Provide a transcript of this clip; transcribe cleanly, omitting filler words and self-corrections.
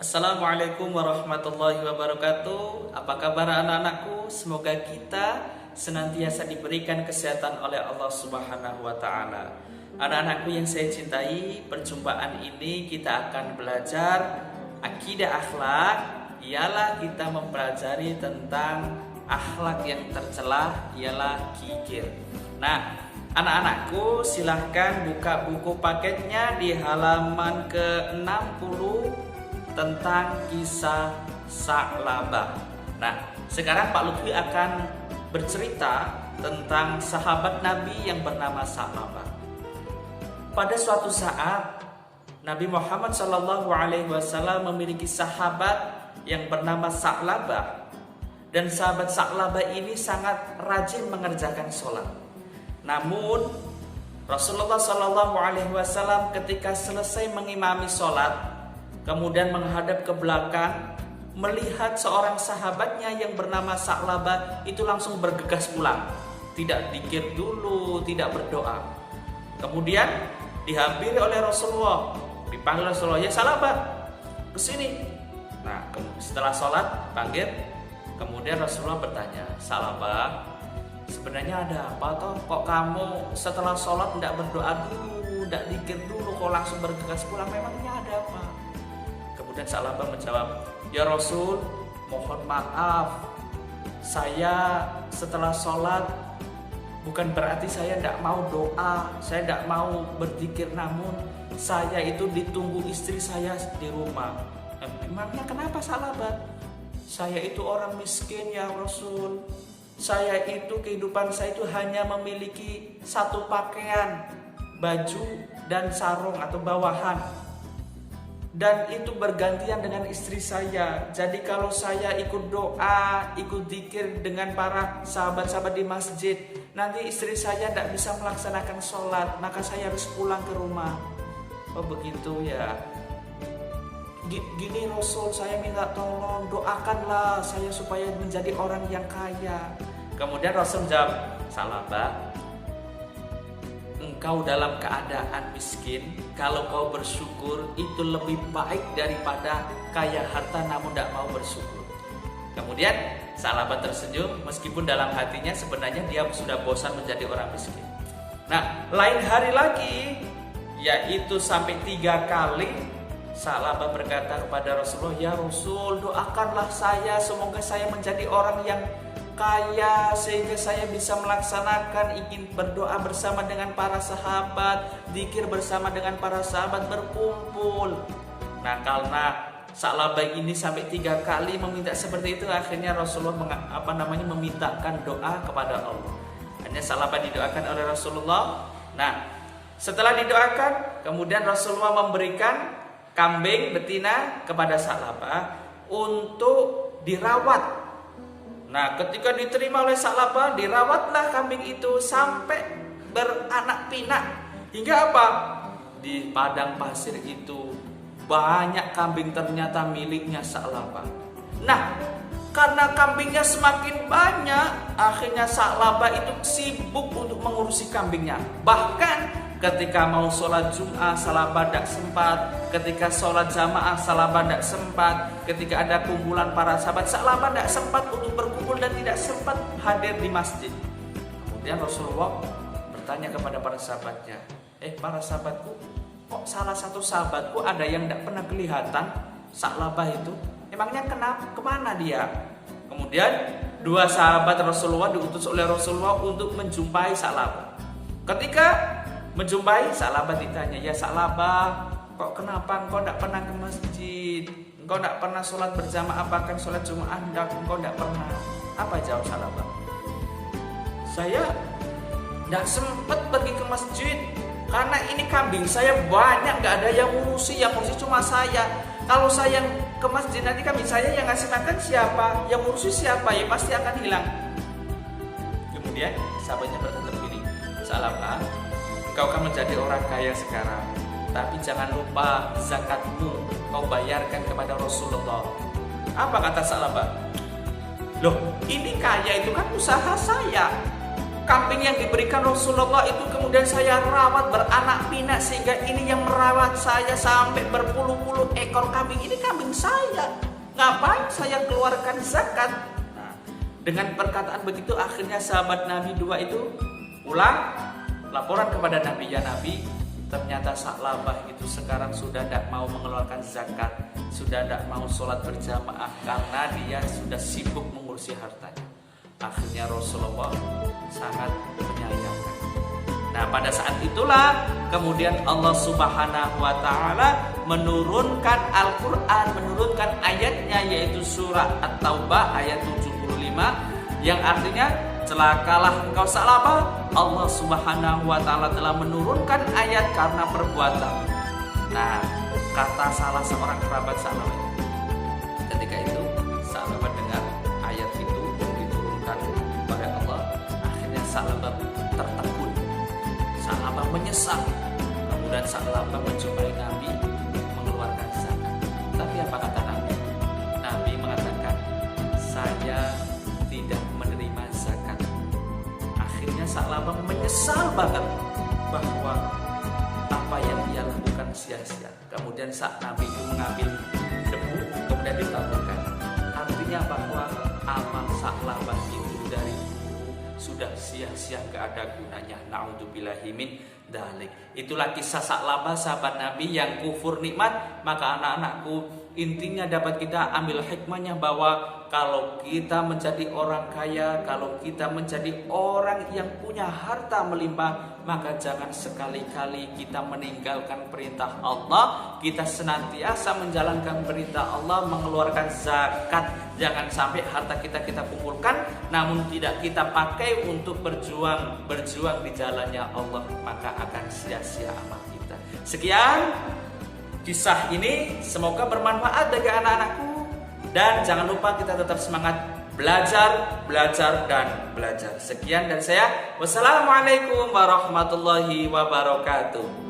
Assalamualaikum warahmatullahi wabarakatuh. Apa kabar anak-anakku? Semoga kita senantiasa diberikan kesehatan oleh Allah Subhanahu wa taala. Anak-anakku yang saya cintai, perjumpaan ini kita akan belajar akidah akhlak. Ialah kita mempelajari tentang akhlak yang tercela, ialah kikir. Nah, anak-anakku silahkan buka buku paketnya di halaman ke-60 tentang kisah Sa'labah. Nah, sekarang Pak Lutfi akan bercerita tentang sahabat Nabi yang bernama Sa'labah. Pada suatu saat Nabi Muhammad SAW memiliki sahabat yang bernama Sa'labah, dan sahabat Sa'labah ini sangat rajin mengerjakan sholat. Namun Rasulullah SAW ketika selesai mengimami sholat, kemudian menghadap ke belakang, melihat seorang sahabatnya yang bernama Sa'labah itu langsung bergegas pulang. Tidak dzikir dulu, tidak berdoa. Kemudian dihampiri oleh Rasulullah, dipanggil Rasulullah, "Ya Sa'labah, kesini." Nah, setelah sholat panggil. Kemudian Rasulullah bertanya, "Sa'labah, sebenarnya ada apa toh? Kok kamu setelah sholat tidak berdoa dulu, tidak dzikir dulu, kok langsung bergegas pulang? Memangnya ada apa?" Dan Sa'labah menjawab, "Ya Rasul, mohon maaf, saya setelah sholat bukan berarti saya tidak mau doa, saya tidak mau berzikir, namun saya itu ditunggu istri saya di rumah." Memangnya kenapa Sa'labah? "Saya itu orang miskin ya Rasul, saya itu kehidupan saya itu hanya memiliki satu pakaian, baju dan sarung atau bawahan, dan itu bergantian dengan istri saya. Jadi kalau saya ikut doa, ikut zikir dengan para sahabat-sahabat di masjid, nanti istri saya tidak bisa melaksanakan sholat, maka saya harus pulang ke rumah." "Oh begitu ya. Gini Rasul, saya minta tolong, doakanlah saya supaya menjadi orang yang kaya." Kemudian Rasul menjawab, "Sa'labah, engkau dalam keadaan miskin, kalau kau bersyukur itu lebih baik daripada kaya harta namun tidak mau bersyukur." Kemudian Sa'labah tersenyum meskipun dalam hatinya sebenarnya dia sudah bosan menjadi orang miskin. Nah, lain hari lagi, yaitu sampai 3 kali Sa'labah berkata kepada Rasulullah, "Ya Rasul, doakanlah saya, semoga saya menjadi orang yang kaya sehingga saya bisa melaksanakan, ingin berdoa bersama dengan para sahabat, zikir bersama dengan para sahabat, berkumpul." Nah, karena Sa'labah ini sampai 3 kali meminta seperti itu, akhirnya Rasulullah memintakan doa kepada Allah. Hanya Sa'labah didoakan oleh Rasulullah. Nah, setelah didoakan, kemudian Rasulullah memberikan kambing betina kepada Sa'labah untuk dirawat. Nah, ketika diterima oleh Sa'labah, dirawatlah kambing itu sampai beranak pinak. Hingga apa? Di padang pasir itu banyak kambing ternyata miliknya Sa'labah. Nah, karena kambingnya semakin banyak, akhirnya Sa'labah itu sibuk untuk mengurusi kambingnya. Bahkan ketika mau sholat Jum'ah, Sa'labah tidak sempat. Ketika sholat jamaah, Sa'labah tidak sempat. Ketika ada kumpulan para sahabat, Sa'labah tidak sempat untuk berkumpul dan tidak sempat hadir di masjid. Kemudian Rasulullah bertanya kepada para sahabatnya, "Para sahabatku, kok salah satu sahabatku ada yang tidak pernah kelihatan Sa'labah itu? Emangnya kemana dia?" Kemudian 2 sahabat Rasulullah diutus oleh Rasulullah untuk menjumpai Sa'labah. Ketika menjumpai Sa'labah ditanya, "Ya Sa'labah, kok kenapa engkau tidak pernah ke masjid? Engkau tidak pernah sholat berjamaah, bahkan sholat Jumat engkau tidak pernah." Apa jawab Sa'labah? "Saya tidak sempat pergi ke masjid karena ini kambing saya banyak, nggak ada yang ngurusi, yang ngurusi cuma saya. Kalau saya ke masjid nanti kambing saya yang ngasih makan siapa? Yang ngurusi siapa? Ya pasti akan hilang." Kemudian sahabatnya berkata begini, "Sa'labah, engkau akan menjadi orang kaya sekarang, tapi jangan lupa zakatmu kau bayarkan kepada Rasulullah." Apa kata Sa'labah? "Loh, ini kaya itu kan usaha saya. kambing yang diberikan Rasulullah itu kemudian saya rawat beranak pinak sehingga ini yang merawat saya sampai berpuluh-puluh ekor kambing. Ini kambing saya, ngapain saya keluarkan zakat? Nah, dengan perkataan begitu akhirnya sahabat Nabi dua itu pulang laporan kepada Nabi, ya Nabi, ternyata Sa'labah itu sekarang sudah tidak mau mengeluarkan zakat, sudah tidak mau sholat berjamaah karena dia sudah sibuk mengurusi hartanya. Akhirnya Rasulullah sangat menyayangkan. Nah, pada saat itulah kemudian Allah Subhanahu wa taala menurunkan Al-Qur'an, menurunkan ayatnya yaitu surah At-Taubah ayat 75 yang artinya celakalah engkau Sa'labah. Allah Subhanahu wa taala telah menurunkan ayat karena perbuatan. Nah, kata salah seorang kerabat Sa'labah ketika itu Sa'labah dengar ayat itu diturunkan oleh Allah, akhirnya Sa'labah tertegun. Sa'labah menyesal. Kemudian Sa'labah menjumpai Nabi mengeluarkan zakat. Tapi apa kata Nabi? Nabi mengatakan, saya tidak menerima zakat. Akhirnya Sa'labah menyesal banget bahwa apa yang dia lakukan sia-sia. Kemudian saat Nabi itu mengambil debu kemudian ditaburkan. Artinya bahwa amal Sa'labah itu dari dulu sudah sia-sia, gak ada gunanya. Na'udzubillahi min dzalik. Itulah kisah Sa'labah sahabat Nabi yang kufur nikmat. Maka anak-anakku, intinya dapat kita ambil hikmahnya bahwa kalau kita menjadi orang kaya, kalau kita menjadi orang yang punya harta melimpah, maka jangan sekali-kali kita meninggalkan perintah Allah. Kita senantiasa menjalankan perintah Allah, mengeluarkan zakat. Jangan sampai harta kita kumpulkan namun tidak kita pakai untuk berjuang di jalannya Allah, maka akan sia-sia amal kita. Sekian kisah ini, semoga bermanfaat bagi anak-anakku. Dan jangan lupa kita tetap semangat belajar, dan belajar. Sekian dari saya. Wassalamualaikum warahmatullahi wabarakatuh.